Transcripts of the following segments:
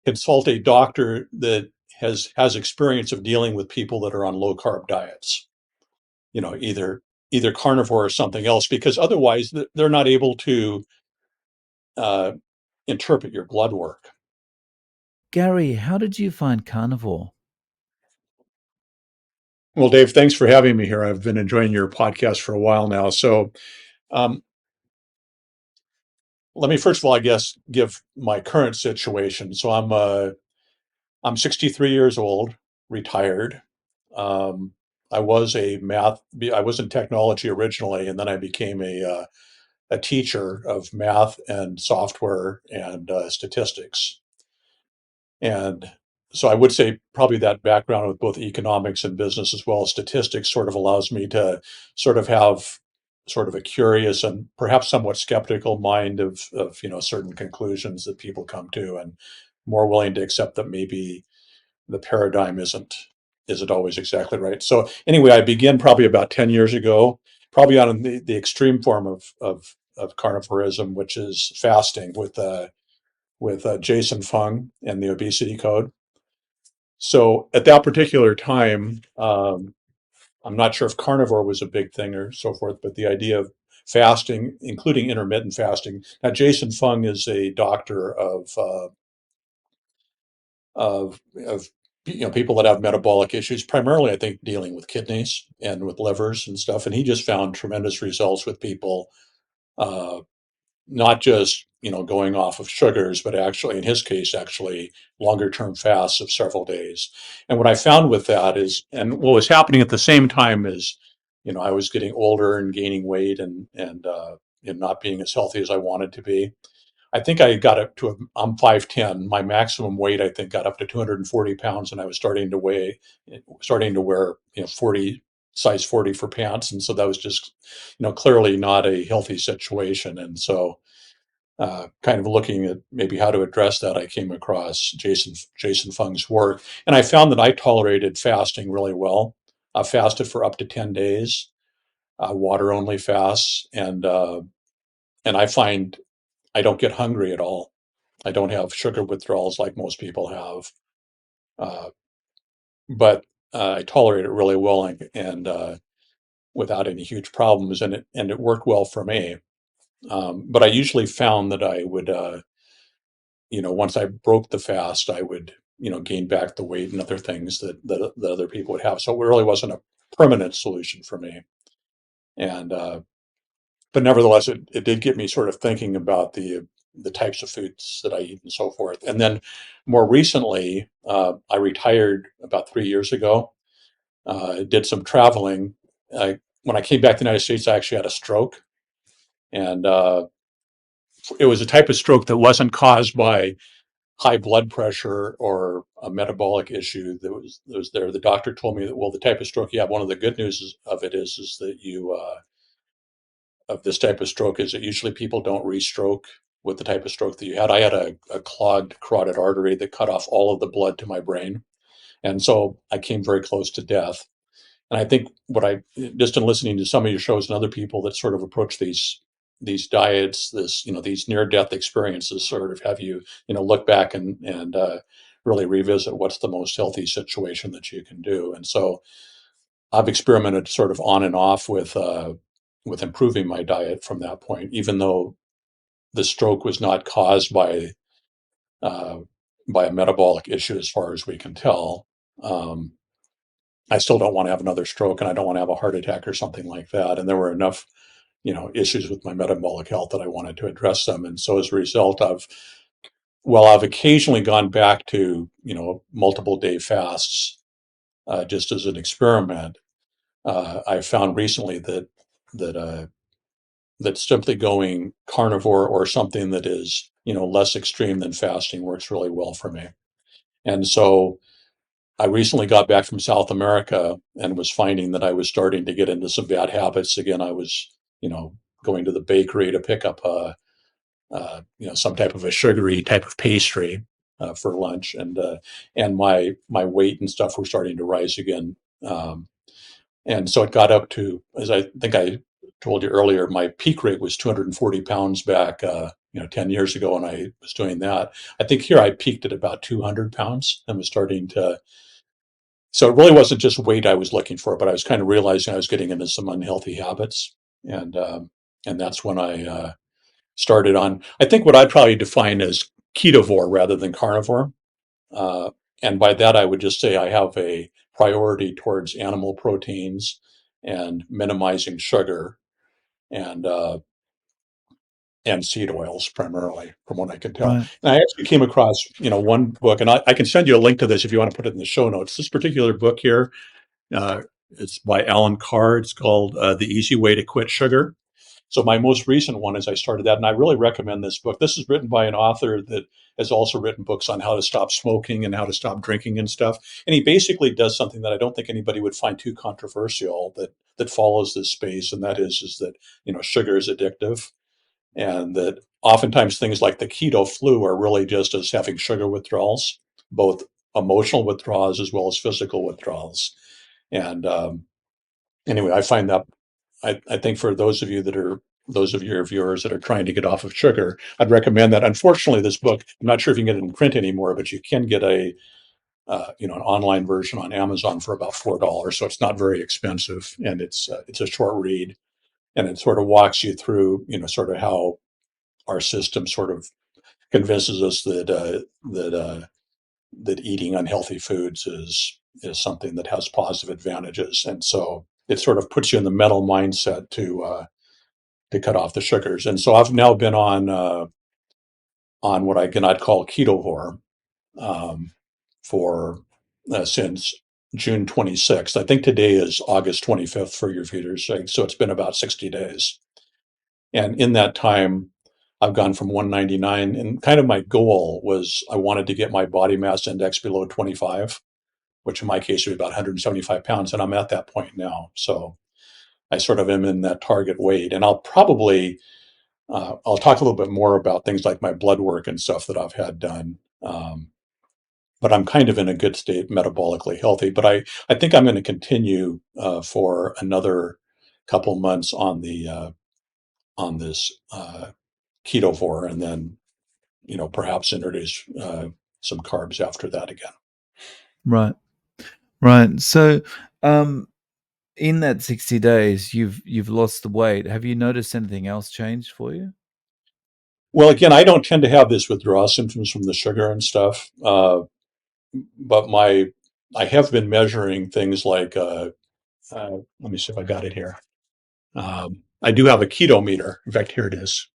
consult a doctor that has experience of dealing with people that are on low carb diets. Either carnivore or something else, because otherwise they're not able to uh, interpret your blood work. Gary, how did you find carnivore? Well, Dave, thanks for having me here. I've been enjoying your podcast for a while now. So, um, let me first of all, I guess, give my current situation. So I'm 63 years old, retired. Um, I was in technology originally, and then I became a teacher of math and software and statistics. And so I would say probably that background with both economics and business as well as statistics sort of allows me to sort of have sort of a curious and perhaps somewhat skeptical mind of certain conclusions that people come to, and more willing to accept that maybe the paradigm isn't always exactly right. So anyway, I began probably about 10 years ago, probably on the extreme form of carnivorism, which is fasting with Jason Fung and the obesity code. So at that particular time, I'm not sure if carnivore was a big thing or so forth, but the idea of fasting, including intermittent fasting. Now, Jason Fung is a doctor of people that have metabolic issues, primarily I think dealing with kidneys and with livers and stuff. And he just found tremendous results with people, uh, not just going off of sugars, but actually in his case actually longer term fasts of several days. And what I found with that is, and what was happening at the same time is, I was getting older and gaining weight and not being as healthy as I wanted to be. I think I got up to I'm 5'10". My maximum weight I think got up to 240 pounds, and I was starting to wear 40 size 40 for pants, and so that was just clearly not a healthy situation. And so kind of looking at maybe how to address that, I came across Jason Fung's work, and I found that I tolerated fasting really well. I fasted for up to 10 days, water only fasts, and I find I don't get hungry at all. I don't have sugar withdrawals like most people have, uh, but I tolerate it really well, and without any huge problems, and it worked well for me. But I usually found that I would, once I broke the fast, I would, gain back the weight and other things that other people would have. So it really wasn't a permanent solution for me. And but nevertheless, it did get me sort of thinking about the types of foods that I eat and so forth. And then more recently, I retired about 3 years ago. Did some traveling. When I came back to the United States, I actually had a stroke, and it was a type of stroke that wasn't caused by high blood pressure or a metabolic issue that was there. The doctor told me that, well, the type of stroke you have, one of the good news of it is that you of this type of stroke is that usually people don't re-stroke with the type of stroke that you had. I had a clogged carotid artery that cut off all of the blood to my brain, and so I came very close to death. And I think what I just in listening to some of your shows and other people that sort of approach these diets, these near death experiences, sort of have you look back and really revisit what's the most healthy situation that you can do. And so I've experimented sort of on and off with improving my diet from that point, even though the stroke was not caused uh, by a metabolic issue as far as we can tell. Um, I still don't want to have another stroke, and I don't want to have a heart attack or something like that. And there were enough, issues with my metabolic health that I wanted to address them. And so as a result, I've occasionally gone back to, multiple day fasts, just as an experiment. I found recently that, that simply going carnivore or something that is, less extreme than fasting works really well for me. And so I recently got back from South America and was finding that I was starting to get into some bad habits again. I was, going to the bakery to pick up some type of a sugary type of pastry for lunch, and my weight and stuff were starting to rise again. And so it got up to, as I think I told you earlier, my peak rate was 240 pounds back 10 years ago when I was doing that. I think here I peaked at about 200 pounds and was starting to, so it really wasn't just weight I was looking for, but I was kind of realizing I was getting into some unhealthy habits. And that's when I started on, I think what I'd probably define as ketovore rather than carnivore. Uh, and by that, I would just say I have a priority towards animal proteins and minimizing sugar and seed oils primarily, from what I can tell. Right. And I actually came across, one book, and I can send you a link to this if you want to put it in the show notes. This particular book here, uh, it's by Alan Carr. It's called "The Easy Way to Quit Sugar." So my most recent one is I started that, and I really recommend this book. This is written by an author that has also written books on how to stop smoking and how to stop drinking and stuff. And he basically does something that I don't think anybody would find too controversial that follows this space, and that is that sugar is addictive, and that oftentimes things like the keto flu are really just as having sugar withdrawals, both emotional withdrawals as well as physical withdrawals. And anyway, I find that I think for those of your viewers that are trying to get off of sugar, I'd recommend that. Unfortunately, this book, I'm not sure if you can get it in print anymore, but you can get an online version on Amazon for about $4, so it's not very expensive, and it's a short read, and it sort of walks you through, sort of how our system sort of convinces us that eating unhealthy foods is something that has positive advantages, and so it sort of puts you in the mental mindset to cut off the sugars. And so I've now been on what I cannot call ketovore um, for since June 26th. I think today is August 25th for your viewers' sake, so it's been about 60 days. And in that time, I've gone from 199, and kind of my goal was I wanted to get my body mass index below 25, which in my case would be about 175 pounds, and I'm at that point now. So I sort of am in that target weight, and I'll talk a little bit more about things like my blood work and stuff that I've had done. But I'm kind of in a good state, metabolically healthy. But I think I'm going to continue for another couple months on this ketovore, and then perhaps introduce some carbs after that again. Right. Right. So, um, in that 60 days, you've lost the weight. Have you noticed anything else change for you? Well, again, I don't tend to have this withdrawal symptoms from the sugar and stuff, but I have been measuring things like let me see if I got it here. I do have a keto meter. In fact, here it is.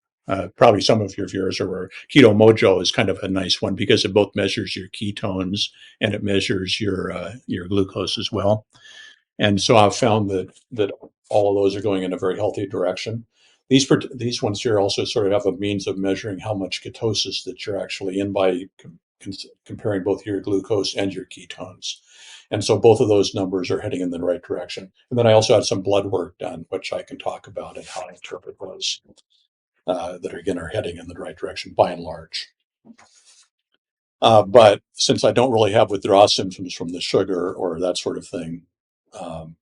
Probably some of your viewers are aware. Keto Mojo is kind of a nice one because it both measures your ketones and it measures your glucose as well. And so I've found that all of those are going in a very healthy direction. These ones here also sort of have a means of measuring how much ketosis that you're actually in by comparing both your glucose and your ketones. And so both of those numbers are heading in the right direction. And then I also had some blood work done, which I can talk about and how I interpret those that are, again, are heading in the right direction by and large. But since I don't really have withdrawal symptoms from the sugar or that sort of thing, um,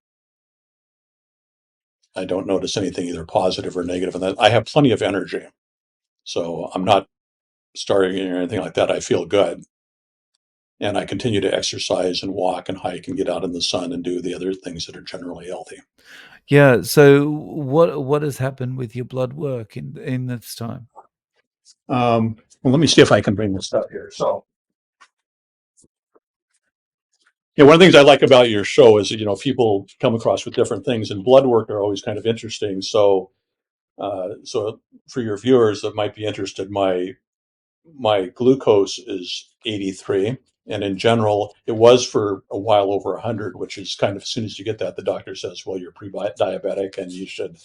I don't notice anything either positive or negative. And that I have plenty of energy. So I'm not starving or anything like that. I feel good. And I continue to exercise and walk and hike and get out in the sun and do the other things that are generally healthy. Yeah. So, what has happened with your blood work in this time? Well, let me see if I can bring this up here. So, yeah, one of the things I like about your show is that, people come across with different things, and blood work are always kind of interesting. So for your viewers that might be interested, my glucose is 83, and in general, it was for a while over 100, which is kind of, as soon as you get that, the doctor says, well, you're pre-diabetic, and you should,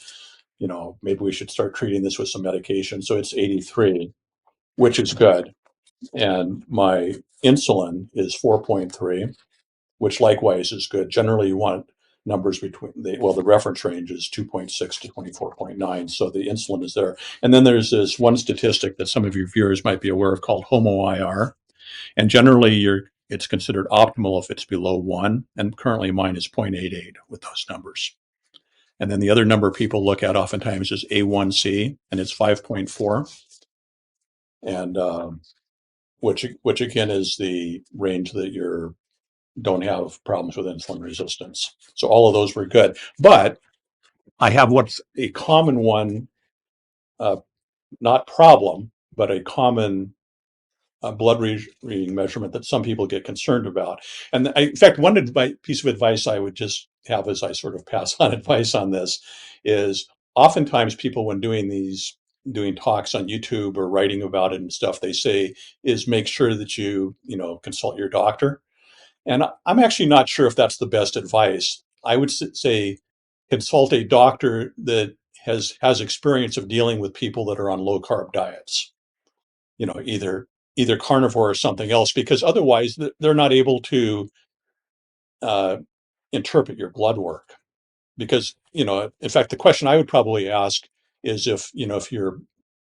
maybe we should start treating this with some medication. So it's 83, which is good, and my insulin is 4.3, which likewise is good. Generally, you want numbers between the reference range is 2.6 to 24.9. So the insulin is there. And then there's this one statistic that some of your viewers might be aware of called HOMO-IR. And generally it's considered optimal if it's below 1. And currently mine is 0.88 with those numbers. And then the other number people look at oftentimes is A1C, and it's 5.4. and which again is the range that you don't have problems with insulin resistance. So all of those were good, but I have what's a common one, uh, not problem, but a common blood reading measurement that some people get concerned about. And in fact, one piece of advice I would just have as I sort of pass on advice on this is oftentimes people, when doing talks on YouTube or writing about it and stuff, they say is make sure that you consult your doctor. And I'm actually not sure if that's the best advice. I would say consult a doctor that has experience of dealing with people that are on low carb diets, either carnivore or something else, because otherwise they're not able to uh, interpret your blood work. Because in fact, the question I would probably ask is if your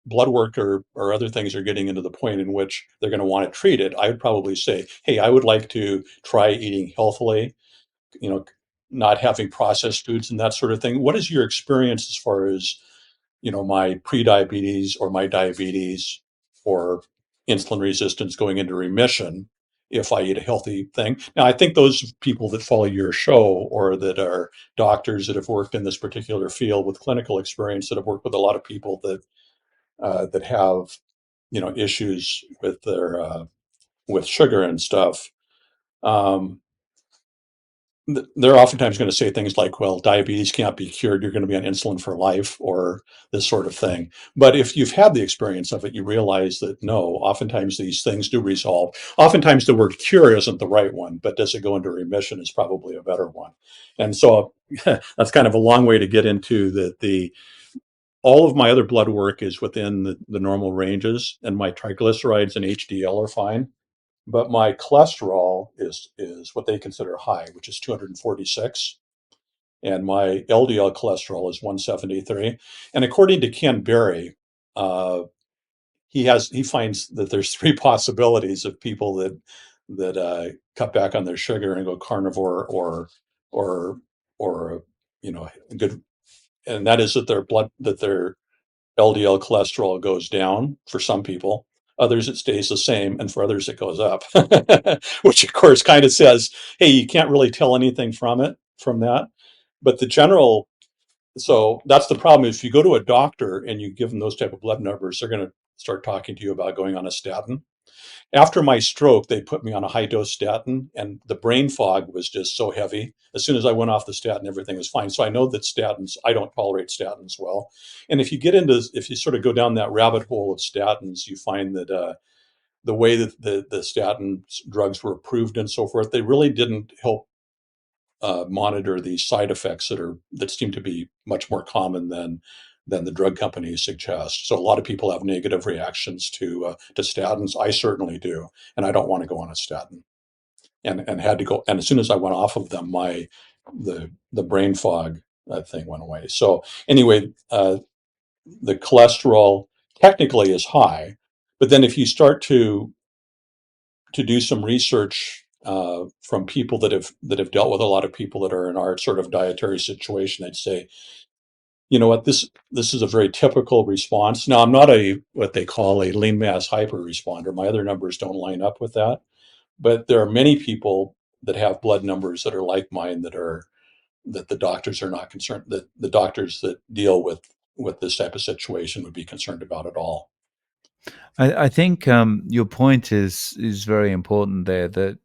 blood work or other things are getting into the point in which they're going to want to treat it, I would probably say, hey, I would like to try eating healthily, you know, not having processed foods and that sort of thing. What is your experience as far as my pre-diabetes or my diabetes or insulin resistance going into remission if I eat a healthy thing? Now, I think those people that follow your show or that are doctors that have worked in this particular field with clinical experience, that have worked with a lot of people that have issues with their with sugar and stuff. Um, they're oftentimes going to say things like, well, diabetes can't be cured. You're going to be on insulin for life or this sort of thing. But if you've had the experience of it, you realize that no, oftentimes these things do resolve. Oftentimes the word cure isn't the right one, but does it go into remission is probably a better one. And so that's kind of a long way to get into the all of my other blood work is within the normal ranges, and my triglycerides and HDL are fine, but my cholesterol is what they consider high, which is 246, and my LDL cholesterol is 173. And according to Ken Berry, uh, he finds that there's three possibilities of people that cut back on their sugar and go carnivore or or good, and that is that their LDL cholesterol goes down for some people. Others, it stays the same. And for others, it goes up, which of course kind of says, hey, you can't really tell anything from that. But so that's the problem. If you go to a doctor and you give them those type of blood numbers, they're going to start talking to you about going on a statin. After my stroke, they put me on a high dose statin, and the brain fog was just so heavy. As soon as I went off the statin, everything was fine. So I know that I don't tolerate statins well. And if you sort of go down that rabbit hole of statins, you find that the way that the statin drugs were approved and so forth, they really didn't help monitor these side effects that seem to be much more common than the drug companies suggest. So a lot of people have negative reactions to statins. I certainly do, and I don't want to go on a statin. And had to go. And as soon as I went off of them, the brain fog thing went away. So anyway, the cholesterol technically is high, but then if you start to do some research from people that have dealt with a lot of people that are in our sort of dietary situation, I'd say, you know what, this is a very typical response. Now, I'm not a what they call a lean mass hyper responder. My other numbers don't line up with that, but there are many people that have blood numbers that are like mine that the doctors are not concerned, that the doctors that deal with this type of situation would be concerned about at all. I think your point is very important there. That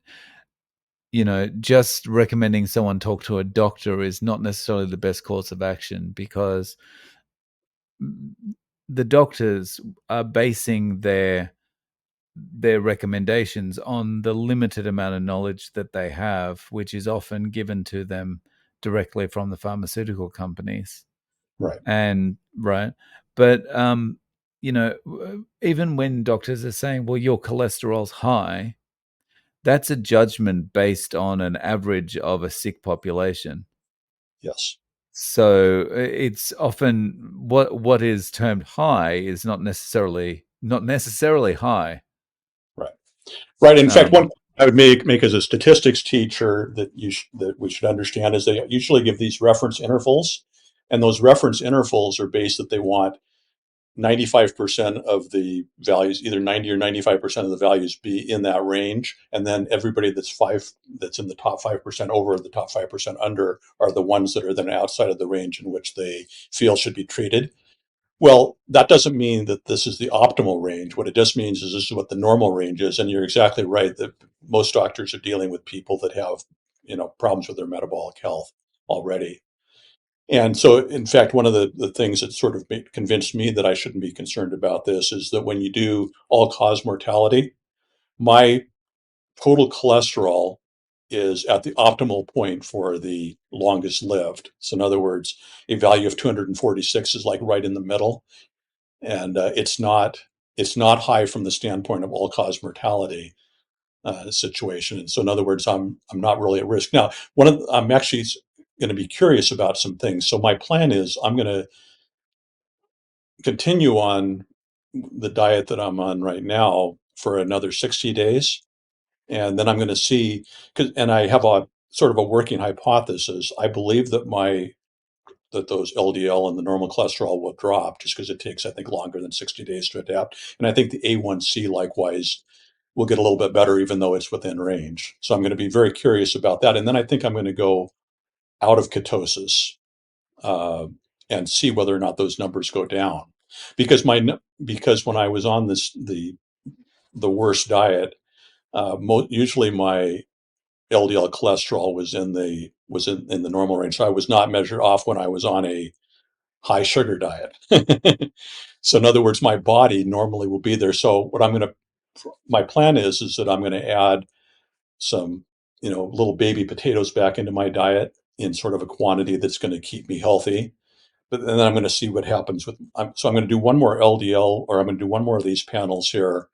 just recommending someone talk to a doctor is not necessarily the best course of action because the doctors are basing their recommendations on the limited amount of knowledge that they have, which is often given to them directly from the pharmaceutical companies. Right. And right, but even when doctors are saying, "Well, your cholesterol's high," that's a judgment based on an average of a sick population. Yes. So it's often what is termed high is not necessarily high. Right. Right. In fact, Um, one I would make as a statistics teacher that we should understand is they usually give these reference intervals, and those reference intervals are based that they want 95% of the values, either 90 or 95% of the values be in that range. And then everybody that's in the top 5% over, the top 5% under, are the ones that are then outside of the range in which they feel should be treated. Well, that doesn't mean that this is the optimal range. What it just means is this is what the normal range is. And you're exactly right that most doctors are dealing with people that have, problems with their metabolic health already. And so, in fact, one of the things that sort of convinced me that I shouldn't be concerned about this is that when you do all cause mortality, my total cholesterol is at the optimal point for the longest lived. So, in other words, a value of 246 is like right in the middle, and it's not high from the standpoint of all cause mortality situation. And so, in other words, I'm not really at risk now. I'm actually going to be curious about some things. So, my plan is I'm going to continue on the diet that I'm on right now for another 60 days. And then I'm going to see, and I have a sort of a working hypothesis. I believe that those LDL and the normal cholesterol will drop just because it takes, I think, longer than 60 days to adapt. And I think the A1C likewise will get a little bit better, even though it's within range. So I'm going to be very curious about that. And then I think I'm going to go out of ketosis uh, and see whether or not those numbers go down. Because because when I was on the worst diet, usually my LDL cholesterol was in the normal range. So I was not measured off when I was on a high sugar diet. So in other words, my body normally will be there. So my plan is that I'm going to add some, little baby potatoes back into my diet in sort of a quantity that's going to keep me healthy. But then I'm going to see what happens so I'm going to do one more LDL, or I'm going to do one more of these panels here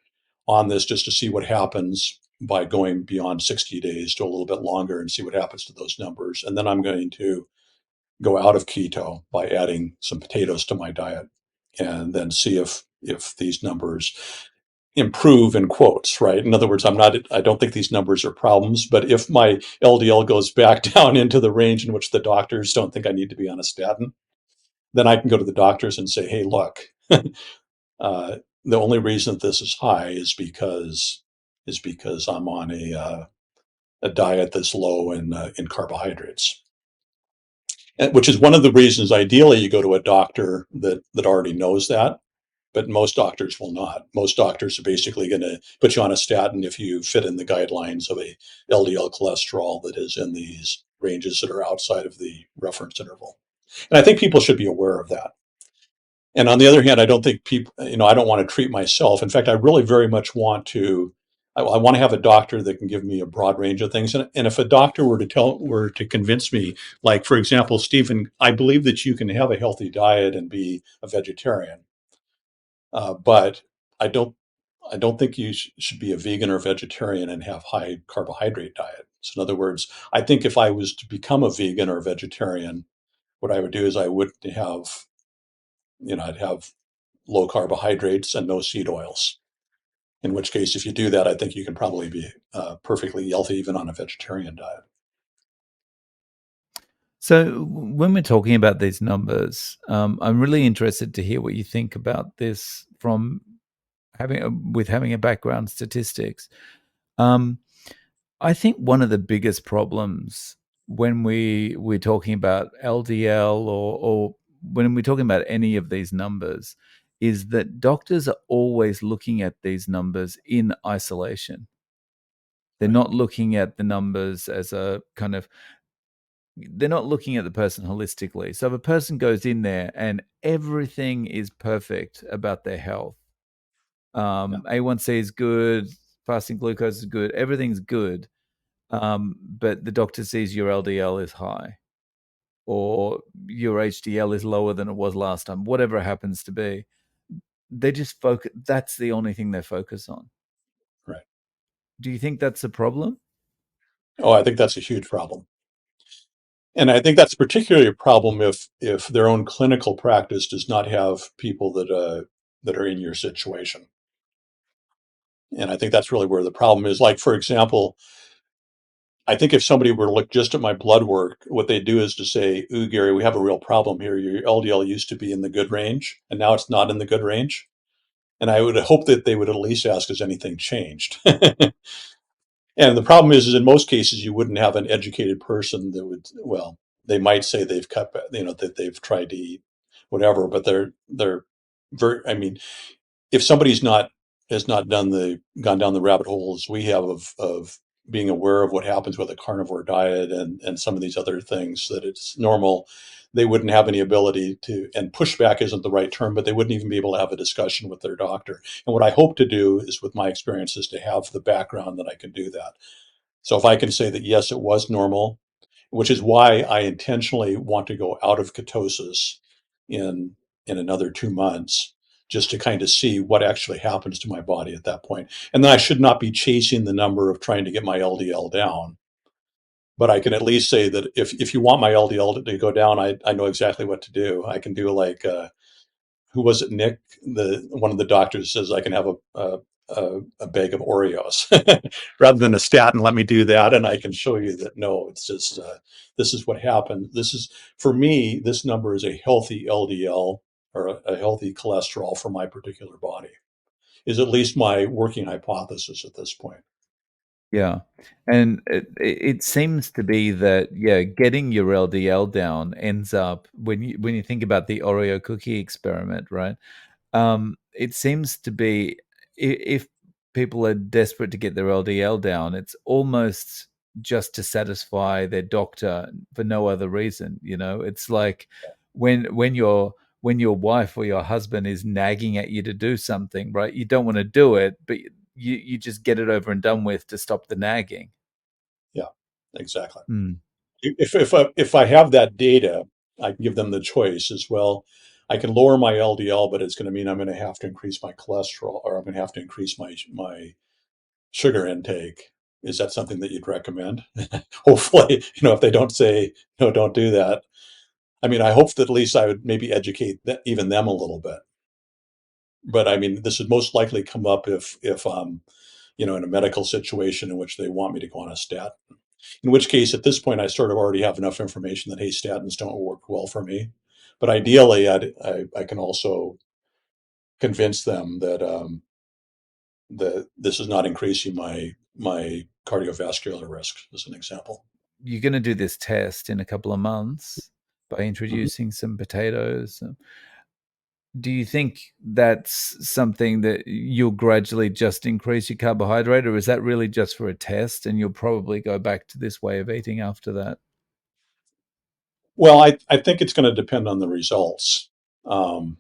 on this just to see what happens by going beyond 60 days to a little bit longer and see what happens to those numbers. And then I'm going to go out of keto by adding some potatoes to my diet and then see if these numbers improve in quotes, right? In other words, I don't think these numbers are problems, but if my LDL goes back down into the range in which the doctors don't think I need to be on a statin, then I can go to the doctors and say, hey, look, the only reason that this is high is because I'm on a diet that's low in carbohydrates, which is one of the reasons. Ideally, you go to a doctor that already knows that, but most doctors will not. Most doctors are basically going to put you on a statin if you fit in the guidelines of a LDL cholesterol that is in these ranges that are outside of the reference interval. And I think people should be aware of that. And on the other hand, I don't think people, I don't want to treat myself. In fact, I really very much I want to have a doctor that can give me a broad range of things. And if a doctor were to convince me, like, for example, Stephen, I believe that you can have a healthy diet and be a vegetarian. But I don't, I don't think you should be a vegan or vegetarian and have high carbohydrate diet. So in other words, I think if I was to become a vegan or a vegetarian, what I would do is I'd have low carbohydrates and no seed oils. In which case, if you do that, I think you can probably be perfectly healthy even on a vegetarian diet. So when we're talking about these numbers, I'm really interested to hear what you think about this from having a background in statistics. Um, I think one of the biggest problems when we're talking about LDL or when we're talking about any of these numbers is that doctors are always looking at these numbers in isolation. They're Right. not looking at the numbers as a kind of they're not looking at the person holistically. So if a person goes in there and everything is perfect about their health, Yeah. A1C is good, fasting glucose is good, everything's good, but the doctor sees your LDL is high or your HDL is lower than it was last time, whatever it happens to be. They just focus. That's the only thing they focus on. Right. Do you think that's a problem? Oh, I think that's a huge problem. And I think that's particularly a problem if their own clinical practice does not have people that are in your situation. And I think that's really where the problem is. Like, for example, I think if somebody were to look just at my blood work, what they do is to say, "Ooh, Gary, we have a real problem here. Your LDL used to be in the good range, and now it's not in the good range." And I would hope that they would at least ask, "Has anything changed?" And the problem is in most cases, you wouldn't have an educated person that would, well, they might say they've cut, that they've tried to eat whatever, but they're very, I mean, if somebody's not has not gone down the rabbit holes we have of being aware of what happens with a carnivore diet and some of these other things that it's normal, they wouldn't have any ability to, and pushback isn't the right term, but they wouldn't even be able to have a discussion with their doctor. And what I hope to do is, with my experience, is to have the background that I can do that. So if I can say that yes, it was normal, which is why I intentionally want to go out of ketosis in another 2 months, just to kind of see what actually happens to my body at that point. And then I should not be chasing the number of trying to get my LDL down. But I can at least say that if you want my LDL to go down, I know exactly what to do. I can do like who was it, Nick? The one of the doctors says I can have a bag of Oreos rather than a statin. Let me do that, and I can show you that no, it's just this is what happened. This is for me. This number is a healthy LDL or a healthy cholesterol for my particular body. Is at least my working hypothesis at this point. Yeah, and it seems to be that, yeah, getting your LDL down ends up when you think about the Oreo cookie experiment, right? It seems to be if people are desperate to get their LDL down, it's almost just to satisfy their doctor for no other reason. You know, it's like when your wife or your husband is nagging at you to do something, right? You don't want to do it, but you just get it over and done with to stop the nagging. Yeah, exactly. Mm. If I have that data, I can give them the choice as well. I can lower my LDL, but it's going to mean I'm going to have to increase my cholesterol, or I'm going to have to increase my sugar intake. Is that something that you'd recommend? Hopefully, if they don't say no, don't do that. I mean, I hope that at least I would maybe educate even them a little bit. But I mean, this would most likely come up if in a medical situation in which they want me to go on a statin. In which case, at this point, I sort of already have enough information that hey, statins don't work well for me. But ideally, I can also convince them that this is not increasing my cardiovascular risk, as an example. You're going to do this test in a couple of months by Mhm. introducing some potatoes. Do you think that's something that you'll gradually just increase your carbohydrate, or is that really just for a test and you'll probably go back to this way of eating after that? Well, I think it's going to depend on the results. Um,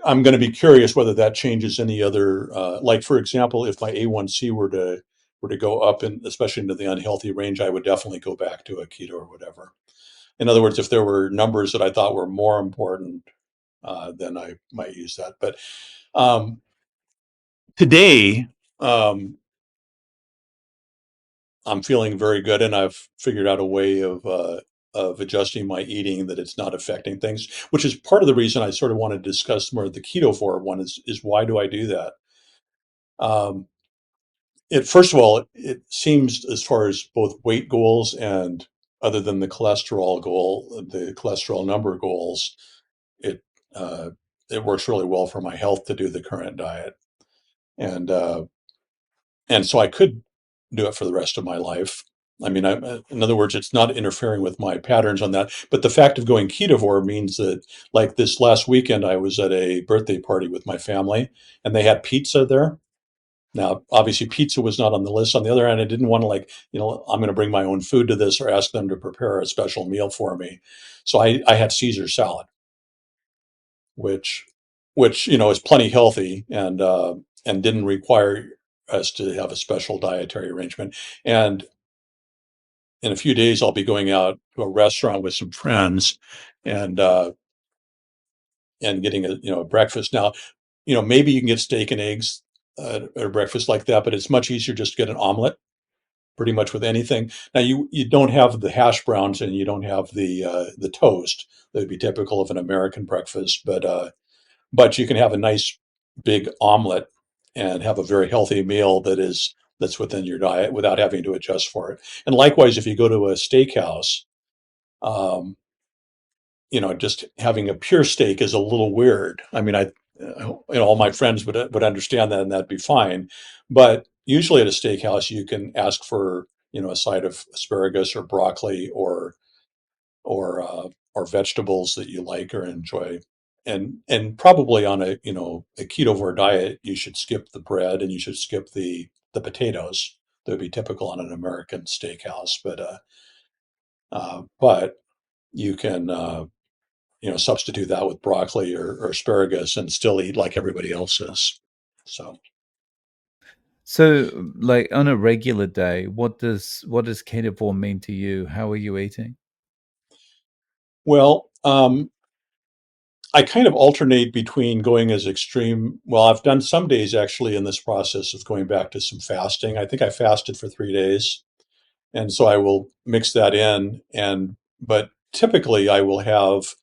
I'm going to be curious whether that changes any other, like for example, if my A1C were to go up, and especially into the unhealthy range, I would definitely go back to a keto or whatever. In other words, if there were numbers that I thought were more important, then I might use that. But um, today, um, I'm feeling very good, and I've figured out a way of adjusting my eating that it's not affecting things, which is part of the reason I sort of want to discuss more the keto one is why do I do that? Um, it first of all, it seems as far as both weight goals and other than the cholesterol goal, the cholesterol number goals, it uh, it works really well for my health to do the current diet, and so I could do it for the rest of my life. I mean, in other words, it's not interfering with my patterns on that. But the fact of going ketovore means that, like this last weekend, I was at a birthday party with my family, and they had pizza there. Now, obviously, pizza was not on the list. On the other hand, I didn't want to I'm going to bring my own food to this or ask them to prepare a special meal for me. So I had Caesar salad, which is plenty healthy and didn't require us to have a special dietary arrangement. And in a few days, I'll be going out to a restaurant with some friends and getting a breakfast. Now, maybe you can get steak and eggs at a breakfast like that, but it's much easier just to get an omelet pretty much with anything. Now you don't have the hash browns and you don't have the toast that would be typical of an American breakfast, but you can have a nice big omelet and have a very healthy meal that is that's within your diet without having to adjust for it. And likewise, if you go to a steakhouse, um, just having a pure steak is a little weird. I mean, all my friends would understand that, and that'd be fine. But usually at a steakhouse, you can ask for, a side of asparagus or broccoli or or vegetables that you like or enjoy. And probably on a ketovore diet, you should skip the bread and you should skip the potatoes that would be typical on an American steakhouse. But you can substitute that with broccoli or asparagus and still eat like everybody else is. So, So, like on a regular day, what does carnivore mean to you? How are you eating? well, I kind of alternate between going as extreme. Well, I've done some days actually in this process of going back to some fasting. I think I fasted for 3 days, and so I will mix that in. But typically, I will have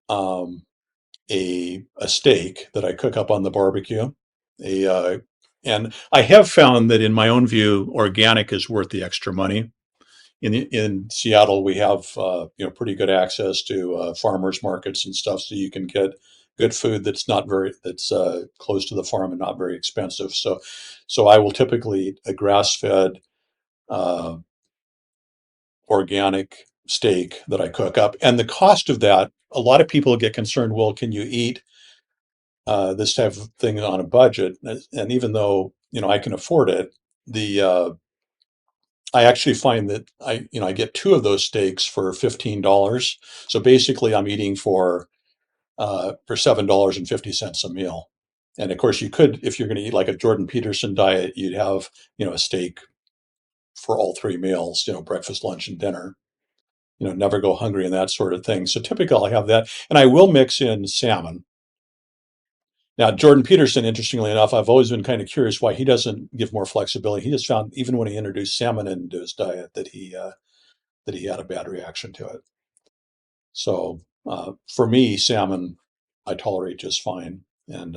um, a steak that I cook up on the barbecue. A And I have found that in my own view, organic is worth the extra money. In Seattle, we have pretty good access to farmers markets and stuff, so you can get good food that's close to the farm and not very expensive. So I will typically eat a grass fed uh, organic steak that I cook up, and the cost of that. A lot of people get concerned. Well, can you eat this type of thing on a budget? And even though I can afford it, the I actually find that I get two of those steaks for $15. So basically, I'm eating for $7.50 a meal. And of course, you could, if you're going to eat like a Jordan Peterson diet, you'd have a steak for all three meals, breakfast, lunch, and dinner. Never go hungry and that sort of thing. So typically, I have that, and I will mix in salmon. Now, Jordan Peterson, interestingly enough, I've always been kind of curious why he doesn't give more flexibility. He just found, even when he introduced salmon into his diet, that he had a bad reaction to it. So for me, salmon I tolerate just fine, and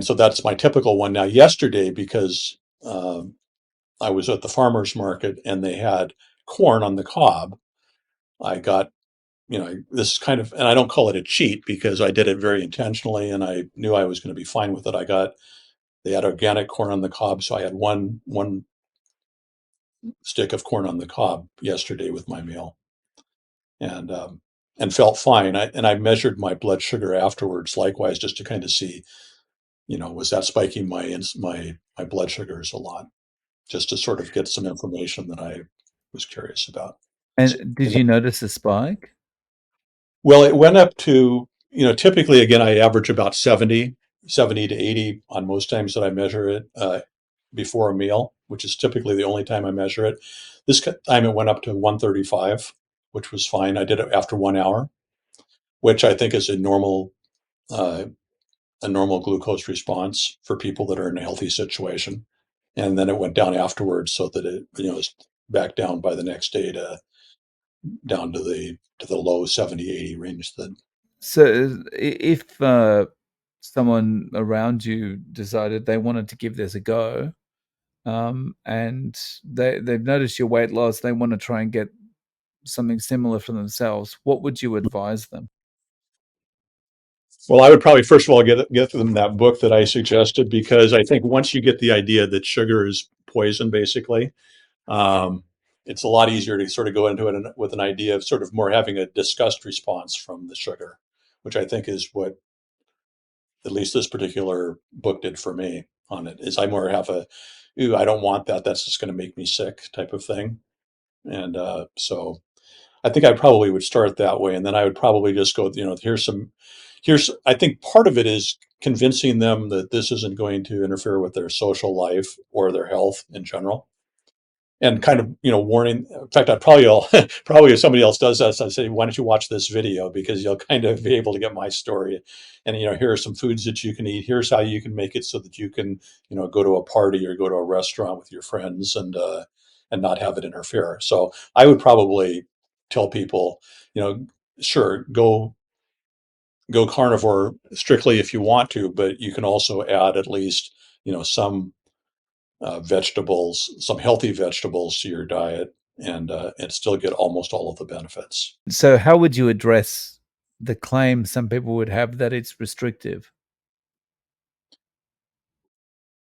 so that's my typical one. Now, yesterday, because I was at the farmers market and they had corn on the cob, I got this is kind of, and I don't call it a cheat because I did it very intentionally and I knew I was going to be fine with it. They had organic corn on the cob, so I had one stick of corn on the cob yesterday with my meal, and and felt fine. I measured my blood sugar afterwards, likewise, just to kind of see, was that spiking my blood sugars a lot, just to sort of get some information that I was curious about. So, And did you notice a spike? well, it went up to, typically again, I average about 70 to 80 on most times that I measure it before a meal, which is typically the only time I measure it. This time it went up to 135, which was fine. I did it after 1 hour, which I think is uh, a normal glucose response for people that are in a healthy situation. And then it went down afterwards so that it, is back down by the next day to down to the low 70, 80 range that. So, if someone around you decided they wanted to give this a go, and they've noticed your weight loss, they want to try and get something similar for themselves, what would you advise them? Well, I would probably first of all get them that book that I suggested, because I think once you get the idea that sugar is poison, basically, um, it's a lot easier to sort of go into it with an idea of sort of more having a disgust response from the sugar, which I think is what at least this particular book did for me on it. Is I more have ooh, I don't want that. That's just going to make me sick type of thing. And so I think I probably would start that way, and then I would probably just go, I think part of it is convincing them that this isn't going to interfere with their social life or their health in general, and kind of warning. In fact, I probably probably if somebody else does that, I'd say, why don't you watch this video, because you'll kind of be able to get my story. And here are some foods that you can eat. Here's how you can make it so that you can go to a party or go to a restaurant with your friends and not have it interfere. So I would probably tell people, sure, go carnivore strictly if you want to, but you can also add at least some vegetables, some healthy vegetables to your diet, and still get almost all of the benefits. So, how would you address the claim some people would have that it's restrictive?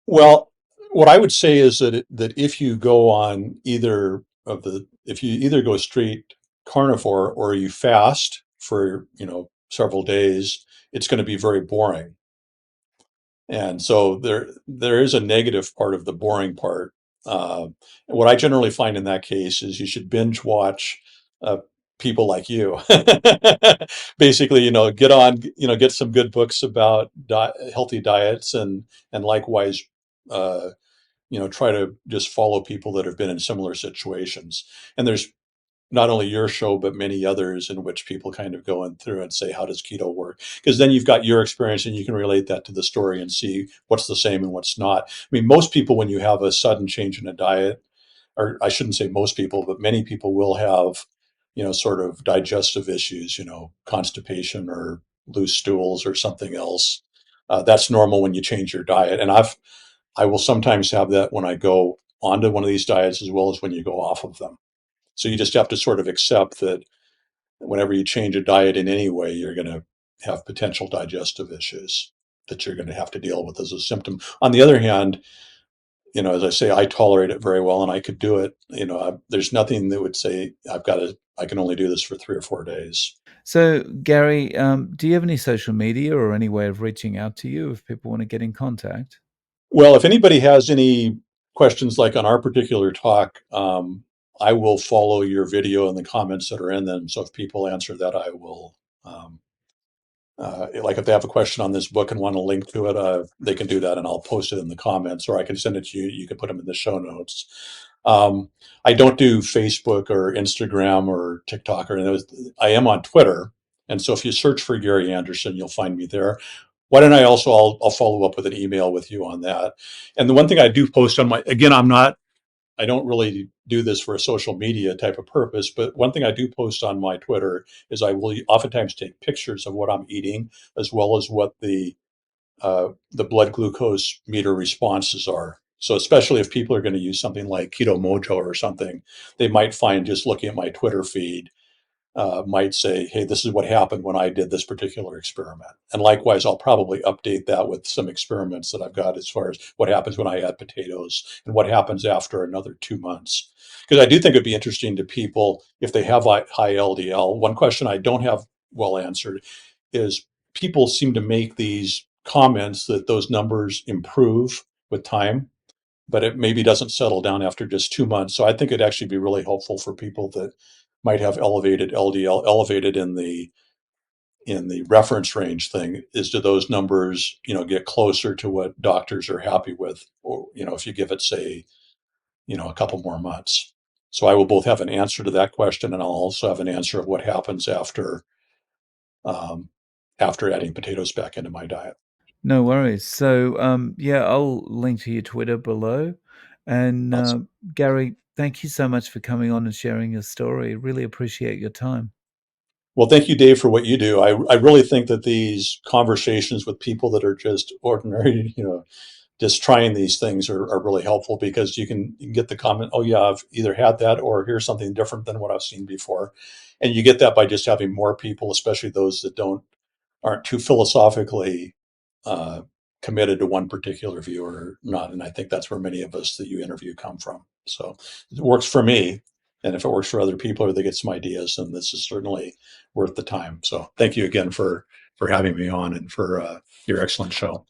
Well, what I would say is that if you go on either of the, if you either go straight carnivore or you fast for, several days, it's going to be very boring. And so there is a negative part of the boring part. Uh, what I generally find in that case is you should binge watch uh, people like you. Basically, get on, get some good books about healthy diets, and likewise, uh, try to just follow people that have been in similar situations. And there's not only your show, but many others in which people kind of go in through and say, how does keto work? Because then you've got your experience and you can relate that to the story and see what's the same and what's not. I mean, most people, when you have a sudden change in a diet, or I shouldn't say most people, but many people will have, sort of digestive issues, constipation or loose stools or something else. That's normal when you change your diet. And I will sometimes have that when I go onto one of these diets as well as when you go off of them. So you just have to sort of accept that whenever you change a diet in any way, you're going to have potential digestive issues that you're going to have to deal with as a symptom. On the other hand, as I say, I tolerate it very well and I could do it. There's nothing that would say I can only do this for 3 or 4 days. So, Gary, do you have any social media or any way of reaching out to you if people want to get in contact? Well, if anybody has any questions like on our particular talk, I will follow your video and the comments that are in them. So if people answer that, I will. Like if they have a question on this book and want to link to it, they can do that, and I'll post it in the comments, or I can send it to you. You can put them in the show notes. Um, I don't do Facebook or Instagram or TikTok or those. I am on Twitter, and so if you search for Gary Anderson, you'll find me there. Why don't I also? I'll follow up with an email with you on that. And the one thing I do post on my, again, I don't really do this for a social media type of purpose, but one thing I do post on my Twitter is I will oftentimes take pictures of what I'm eating as well as what the blood glucose meter responses are. So especially if people are going to use something like Keto Mojo or something, they might find just looking at my Twitter feed might say, hey, this is what happened when I did this particular experiment. And likewise, I'll probably update that with some experiments that I've got as far as what happens when I add potatoes and what happens after another 2 months. Because I do think it'd be interesting to people if they have high LDL. One question I don't have well answered is people seem to make these comments that those numbers improve with time, but it maybe doesn't settle down after just 2 months. So I think it'd actually be really helpful for people that might have elevated LDL, elevated in the reference range thing, is do those numbers, get closer to what doctors are happy with, or, if you give it, say, a couple more months. So I will both have an answer to that question, and I'll also have an answer of what happens um, after adding potatoes back into my diet. No worries. So, yeah, I'll link to your Twitter below. And Awesome. Gary, thank you so much for coming on and sharing your story. Really appreciate your time. Well, thank you, Dave, for what you do. I really think that these conversations with people that are just ordinary, just trying these things are really helpful because you can get the comment, oh yeah, I've either had that or here's something different than what I've seen before. And you get that by just having more people, especially those that aren't too philosophically uh, committed to one particular view or not. And I think that's where many of us that you interview come from. So it works for me. And if it works for other people or they get some ideas, then this is certainly worth the time. So thank you again for having me on and for your excellent show.